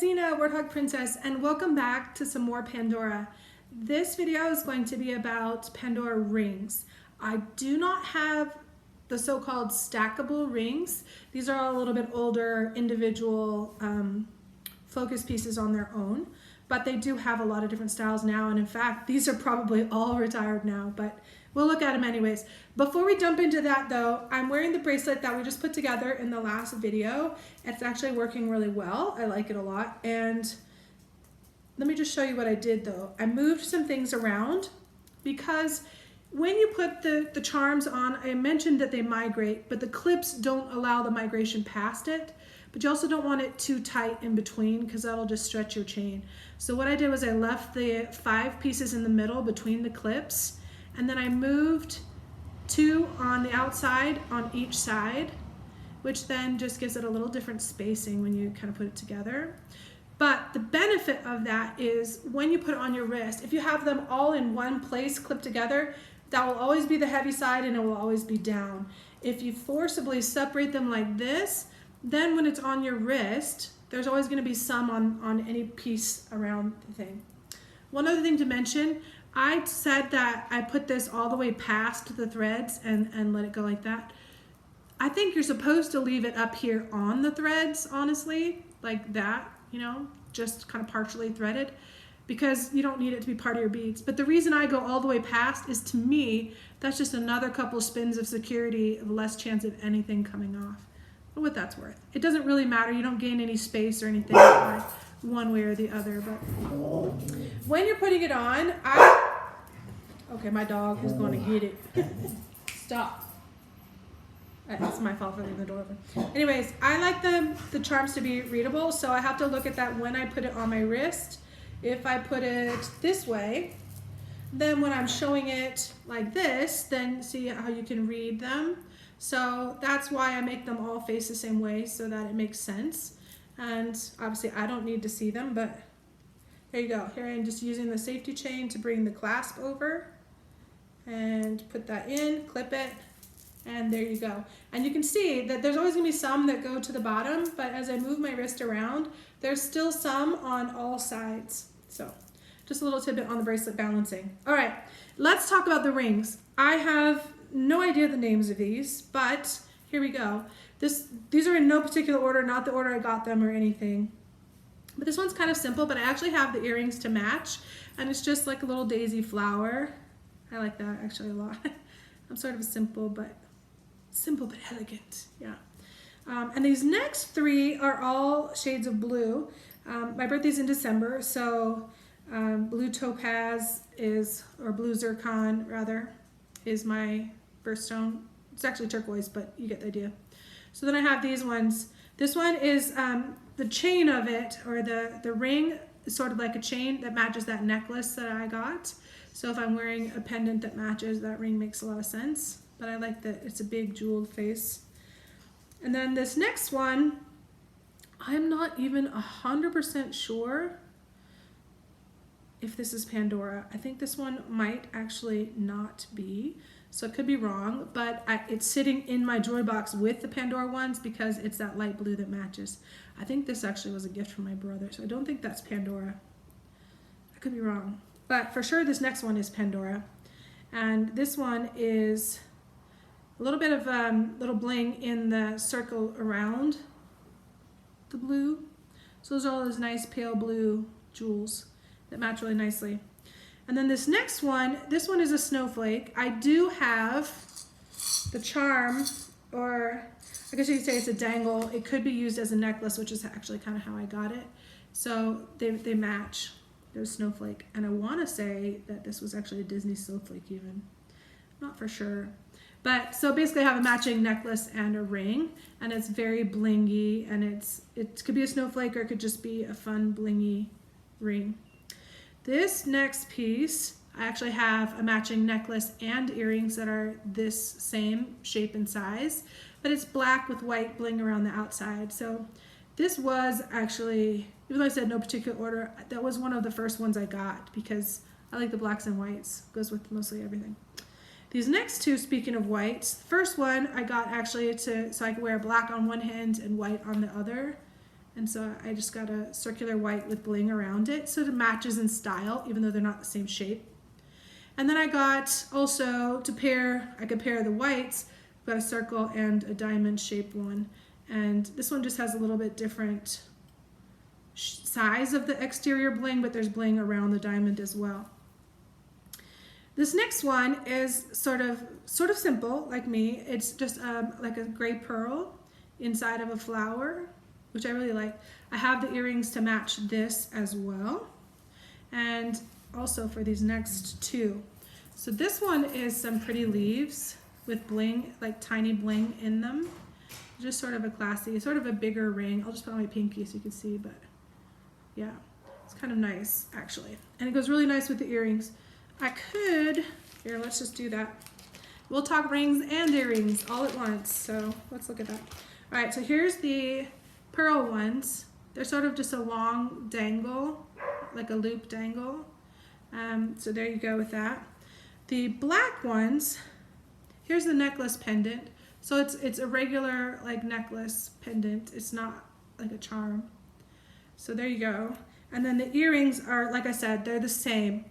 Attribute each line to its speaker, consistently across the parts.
Speaker 1: it's Zena, Warthog Princess, and welcome back to some more Pandora. This video is going to be about Pandora rings. I do not have the so-called stackable rings. These are all a little bit older individual focus pieces on their own, but they do have a lot of different styles now, and in fact, these are probably all retired now, but we'll look at them anyways. Before we jump into that though, I'm wearing the bracelet that we just put together in the last video. It's actually working really well. I like it a lot. And let me just show you what I did though. I moved some things around because when you put the charms on, I mentioned that they migrate, but the clips don't allow the migration past it. But you also don't want it too tight in between because that'll just stretch your chain. So what I did was I left the 5 pieces in the middle between the clips, and then I moved 2 on the outside on each side, which then just gives it a little different spacing when you kind of put it together. But the benefit of that is when you put it on your wrist, if you have them all in one place clipped together, that will always be the heavy side and it will always be down. If you forcibly separate them like this, then when it's on your wrist, there's always going to be some on any piece around the thing. One other thing to mention, I said that I put this all the way past the threads and let it go like that. I think you're supposed to leave it up here on the threads, honestly, like that, you know, just kind of partially threaded, because you don't need it to be part of your beads. But the reason I go all the way past is, to me, that's just another couple spins of security, less chance of anything coming off. For what that's worth. It doesn't really matter. You don't gain any space or anything one way or the other. But when you're putting it on, okay, my dog is going to get it. Stop. It's my fault for leaving the door open. Anyways, I like the charms to be readable, so I have to look at that when I put it on my wrist. If I put it this way, then when I'm showing it like this, then see how you can read them. So that's why I make them all face the same way so that it makes sense. And obviously I don't need to see them, but there you go. Here I'm just using the safety chain to bring the clasp over and put that in, clip it, and there you go. And you can see that there's always gonna be some that go to the bottom, but as I move my wrist around, there's still some on all sides. So just a little tidbit on the bracelet balancing. All right, let's talk about the rings. I have no idea the names of these, but here we go. These are in no particular order, not the order I got them or anything. But this one's kind of simple, but I actually have the earrings to match, and it's just like a little daisy flower. I like that actually a lot. I'm sort of simple but elegant, yeah. And these next 3 are all shades of blue. My birthday's in December, so blue topaz or blue zircon rather, is my birthstone. It's actually turquoise, but you get the idea. So then I have these ones. This one is the chain of it, or the ring is sort of like a chain that matches that necklace that I got. So if I'm wearing a pendant that matches, that ring makes a lot of sense. But I like that it's a big jeweled face. And then this next one, I'm not even 100% sure if this is Pandora. I think this one might actually not be. So it could be wrong, but it's sitting in my jewelry box with the Pandora ones because it's that light blue that matches. I think this actually was a gift from my brother, so I don't think that's Pandora. I could be wrong, but for sure this next one is Pandora. And this one is a little bit of little bling in the circle around the blue. So those are all those nice pale blue jewels that match really nicely. And then this next one, this one is a snowflake. I do have the charm, or I guess you could say it's a dangle. It could be used as a necklace, which is actually kind of how I got it. So they match. There's snowflake. And I want to say that this was actually a Disney snowflake even. Not for sure. But so basically I have a matching necklace and a ring, and it's very blingy, and it could be a snowflake or it could just be a fun blingy ring. This next piece, I actually have a matching necklace and earrings that are this same shape and size, but it's black with white bling around the outside. So this was actually, even though I said no particular order, that was one of the first ones I got because I like the blacks and whites. Goes with mostly everything. These next 2, speaking of whites, the first one I got actually so I could wear black on one hand and white on the other. And so I just got a circular white with bling around it, so it matches in style, even though they're not the same shape. And then I got also to pair, I could pair the whites, I've got a circle and a diamond shaped one. And this one just has a little bit different size of the exterior bling, but there's bling around the diamond as well. This next one is sort of simple, like me. It's just like a gray pearl inside of a flower, which I really like. I have the earrings to match this as well, and also for these next two. So this one is some pretty leaves with bling, like tiny bling in them. Just sort of a classy, sort of a bigger ring. I'll just put on my pinky so you can see, but yeah, it's kind of nice actually. And it goes really nice with the earrings. I could, here, let's just do that. We'll talk rings and earrings all at once, so let's look at that. All right, so here's the pearl ones. They're sort of just a long dangle, like a loop dangle. So there you go with that. The black ones, here's the necklace pendant. So it's a regular like necklace pendant. It's not like a charm. So there you go. And then the earrings are, like I said, they're the same.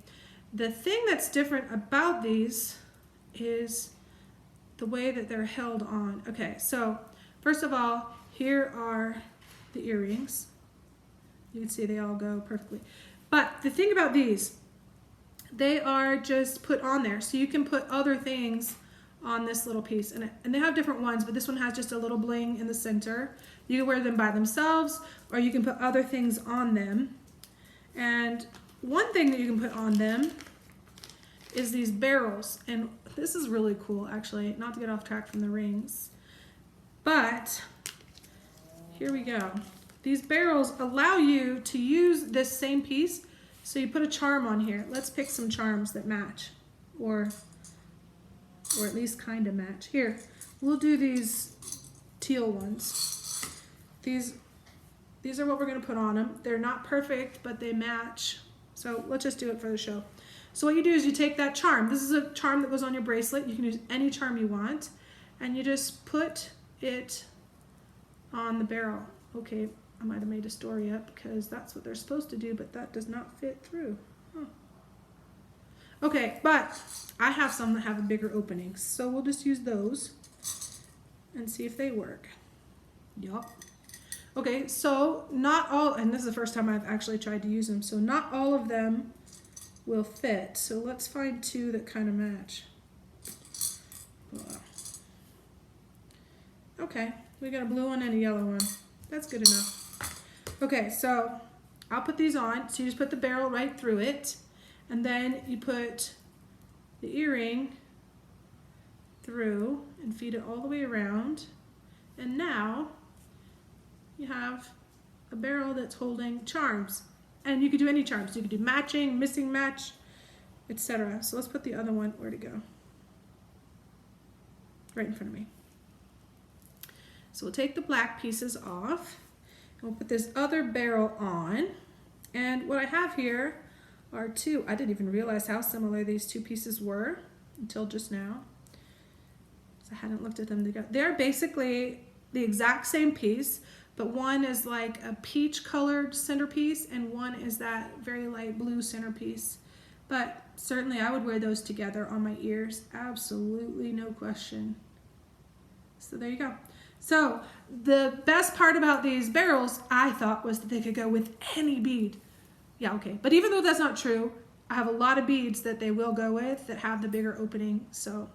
Speaker 1: The thing that's different about these is the way that they're held on. Okay, so first of all, here are the earrings. You can see they all go perfectly. But the thing about these, they are just put on there. So you can put other things on this little piece. And they have different ones, but this one has just a little bling in the center. You can wear them by themselves, or you can put other things on them. And one thing that you can put on them is these barrels. And this is really cool, actually, not to get off track from the rings. But here we go. These barrels allow you to use this same piece. So you put a charm on here. Let's pick some charms that match, or at least kind of match. Here, we'll do these teal ones. These are what we're going to put on them. They're not perfect, but they match. So let's just do it for the show. So what you do is you take that charm. This is a charm that goes on your bracelet. You can use any charm you want, and you just put it on the barrel. Okay, I might have made a story up because that's what they're supposed to do, but that does not fit through. Huh. Okay, but I have some that have a bigger opening, so we'll just use those and see if they work. Yup. Okay, so not all, and this is the first time I've actually tried to use them, so not all of them will fit. So let's find two that kind of match. Okay, we got a blue one and a yellow one. That's good enough. Okay, so I'll put these on. So you just put the barrel right through it, and then you put the earring through and feed it all the way around. And now you have a barrel that's holding charms. And you could do any charms. You could do matching, missing match, etc. So let's put the other one, where'd it go? Right in front of me. So we'll take the black pieces off. We'll put this other barrel on. And what I have here are two. I didn't even realize how similar these two pieces were until just now. So I hadn't looked at them together. They're basically the exact same piece, but one is like a peach colored centerpiece and one is that very light blue centerpiece. But certainly I would wear those together on my ears. Absolutely no question. So there you go. So the best part about these barrels, I thought, was that they could go with any bead. Yeah, okay. But even though that's not true, I have a lot of beads that they will go with that have the bigger opening. So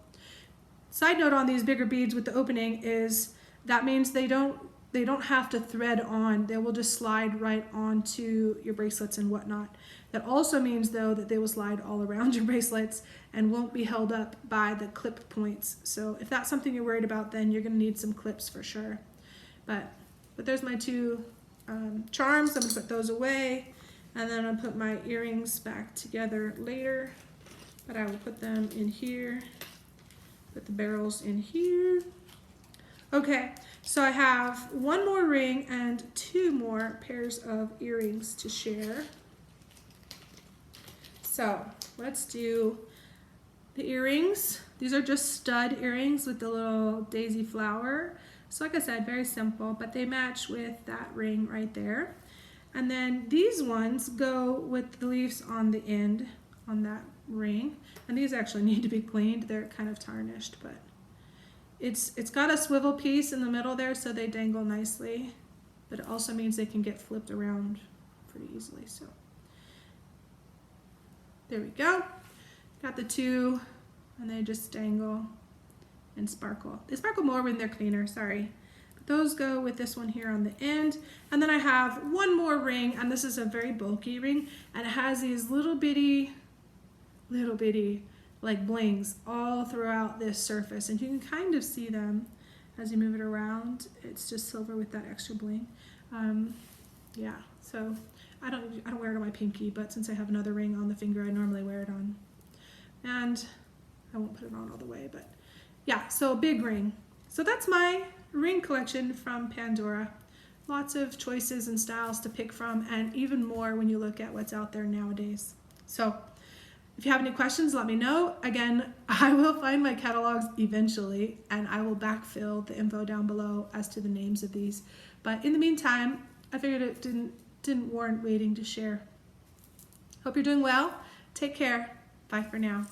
Speaker 1: side note on these bigger beads with the opening is that means they don't have to thread on. They will just slide right onto your bracelets and whatnot. That also means, though, that they will slide all around your bracelets and won't be held up by the clip points. So if that's something you're worried about, then you're going to need some clips for sure. But there's my two charms. I'm going to put those away, and then I'll put my earrings back together later. But I will put them in here, put the barrels in here. Okay, so I have one more ring and two more pairs of earrings to share. So let's do the earrings. These are just stud earrings with the little daisy flower. So like I said, very simple, but they match with that ring right there. And then these ones go with the leaves on the end on that ring. And these actually need to be cleaned. They're kind of tarnished, but it's got a swivel piece in the middle there so they dangle nicely, but it also means they can get flipped around pretty easily. So there we go. Got the two, and they just dangle and sparkle. They sparkle more when they're cleaner, sorry. But those go with this one here on the end. And then I have one more ring, and this is a very bulky ring, and it has these little bitty like blings all throughout this surface, and you can kind of see them as you move it around. It's just silver with that extra bling. Yeah, so I don't wear it on my pinky, but since I have another ring on the finger, I normally wear it on. And I won't put it on all the way, but yeah, so a big ring. So that's my ring collection from Pandora. Lots of choices and styles to pick from, and even more when you look at what's out there nowadays. So if you have any questions, let me know. Again, I will find my catalogs eventually, and I will backfill the info down below as to the names of these. But in the meantime, I figured it didn't warrant waiting to share. Hope you're doing well. Take care. Bye for now.